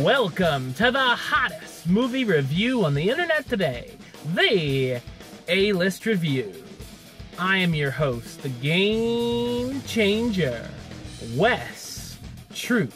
Welcome to the hottest movie review on the internet today, the A-List Review. I am your host, the Game Changer, Wes Troop.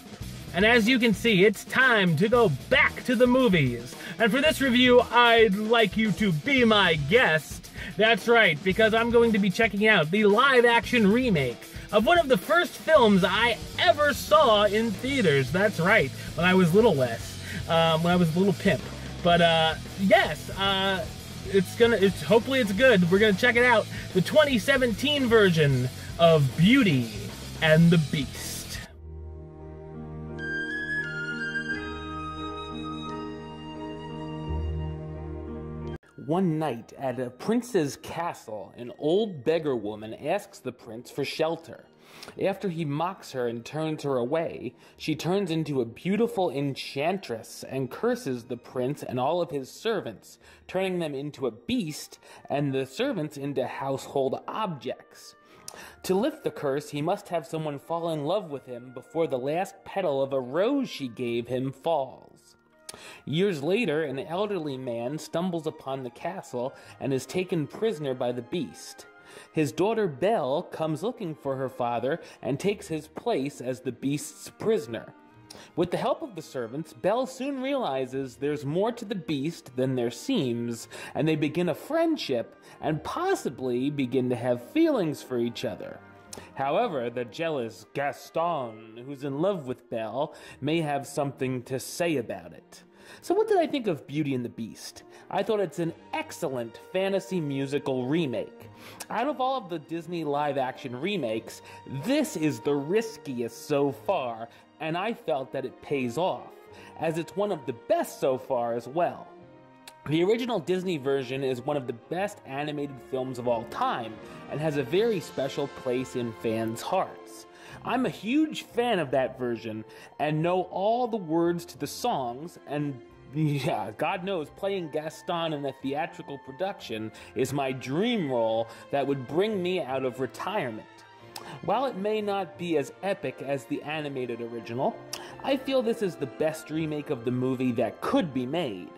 And as you can see, it's time to go back to the movies. And for this review, I'd like you to be my guest. That's right, because I'm going to be checking out the live-action remake of one of the first films I ever saw in theaters. That's right, when I was little Wes, when I was a little pimp. But yes, hopefully it's good. We're gonna check it out. The 2017 version of Beauty and the Beast. One night at a prince's castle, an old beggar woman asks the prince for shelter. After he mocks her and turns her away, she turns into a beautiful enchantress and curses the prince and all of his servants, turning them into a beast and the servants into household objects. To lift the curse, he must have someone fall in love with him before the last petal of a rose she gave him falls. Years later, an elderly man stumbles upon the castle and is taken prisoner by the beast. His daughter Belle comes looking for her father and takes his place as the beast's prisoner. With the help of the servants, Belle soon realizes there's more to the beast than there seems, and they begin a friendship and possibly begin to have feelings for each other. However, the jealous Gaston, who's in love with Belle, may have something to say about it. So what did I think of Beauty and the Beast? I thought it's an excellent fantasy musical remake. Out of all of the Disney live-action remakes, this is the riskiest so far, and I felt that it pays off, as it's one of the best so far as well. The original Disney version is one of the best animated films of all time, and has a very special place in fans' hearts. I'm a huge fan of that version, and know all the words to the songs, and yeah, God knows, playing Gaston in a theatrical production is my dream role that would bring me out of retirement. While it may not be as epic as the animated original, I feel this is the best remake of the movie that could be made.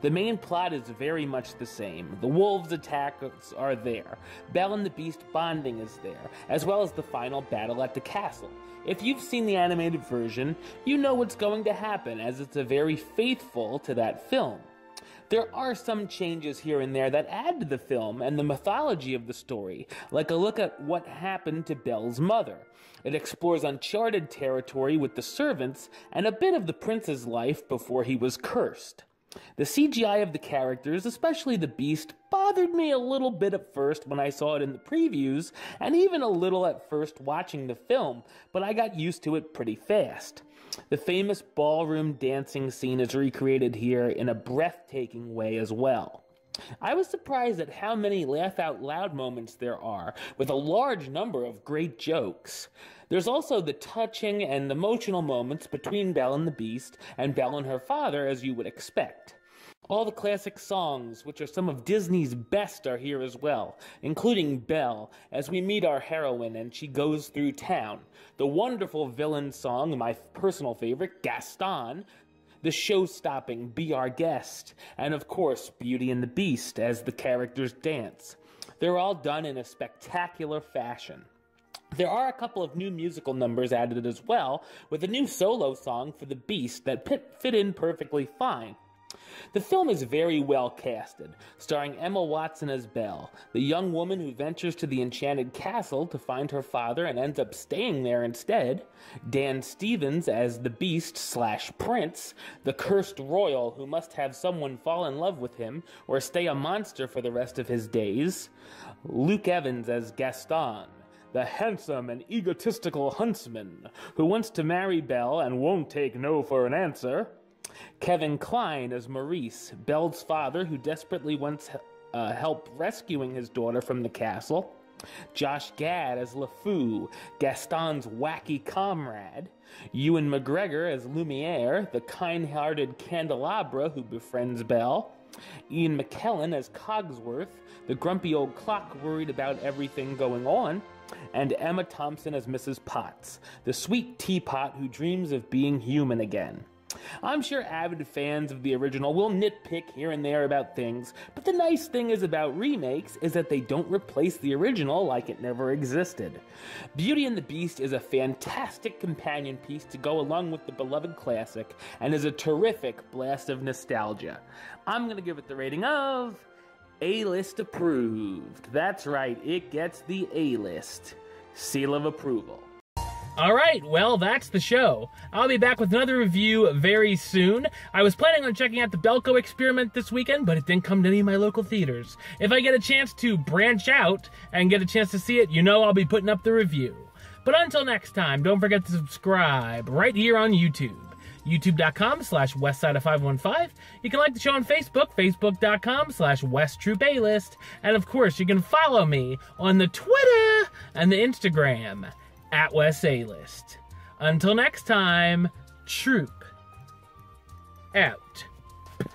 The main plot is very much the same. The wolves' attacks are there. Belle and the Beast bonding is there, as well as the final battle at the castle. If you've seen the animated version, you know what's going to happen, as it's very faithful to that film. There are some changes here and there that add to the film and the mythology of the story, like a look at what happened to Belle's mother. It explores uncharted territory with the servants and a bit of the prince's life before he was cursed. The CGI of the characters, especially the Beast, bothered me a little bit at first when I saw it in the previews, and even a little at first watching the film, but I got used to it pretty fast. The famous ballroom dancing scene is recreated here in a breathtaking way as well. I was surprised at how many laugh-out-loud moments there are, with a large number of great jokes. There's also the touching and emotional moments between Belle and the Beast, and Belle and her father, as you would expect. All the classic songs, which are some of Disney's best, are here as well, including Belle, as we meet our heroine and she goes through town. The wonderful villain song, my personal favorite, Gaston, the show-stopping Be Our Guest, and of course, Beauty and the Beast as the characters dance. They're all done in a spectacular fashion. There are a couple of new musical numbers added as well, with a new solo song for the Beast that fit in perfectly fine. The film is very well casted, starring Emma Watson as Belle, the young woman who ventures to the enchanted castle to find her father and ends up staying there instead, Dan Stevens as the Beast/Prince, the cursed royal who must have someone fall in love with him or stay a monster for the rest of his days, Luke Evans as Gaston, the handsome and egotistical huntsman who wants to marry Belle and won't take no for an answer, Kevin Kline as Maurice, Belle's father who desperately wants help rescuing his daughter from the castle, Josh Gad as LeFou, Gaston's wacky comrade, Ewan McGregor as Lumiere, the kind-hearted candelabra who befriends Belle, Ian McKellen as Cogsworth, the grumpy old clock worried about everything going on, and Emma Thompson as Mrs. Potts, the sweet teapot who dreams of being human again. I'm sure avid fans of the original will nitpick here and there about things, but the nice thing is about remakes is that they don't replace the original like it never existed. Beauty and the Beast is a fantastic companion piece to go along with the beloved classic and is a terrific blast of nostalgia. I'm going to give it the rating of A-list approved. That's right, it gets the A-list seal of approval. Alright, well, that's the show. I'll be back with another review very soon. I was planning on checking out the Belko Experiment this weekend, but it didn't come to any of my local theaters. If I get a chance to branch out and get a chance to see it, you know I'll be putting up the review. But until next time, don't forget to subscribe right here on YouTube. youtube.com/westside515. You can like the show on Facebook, facebook.com/WestTroopAlist. And of course, you can follow me on the Twitter and the Instagram @WestAlist. Until next time, Troop out.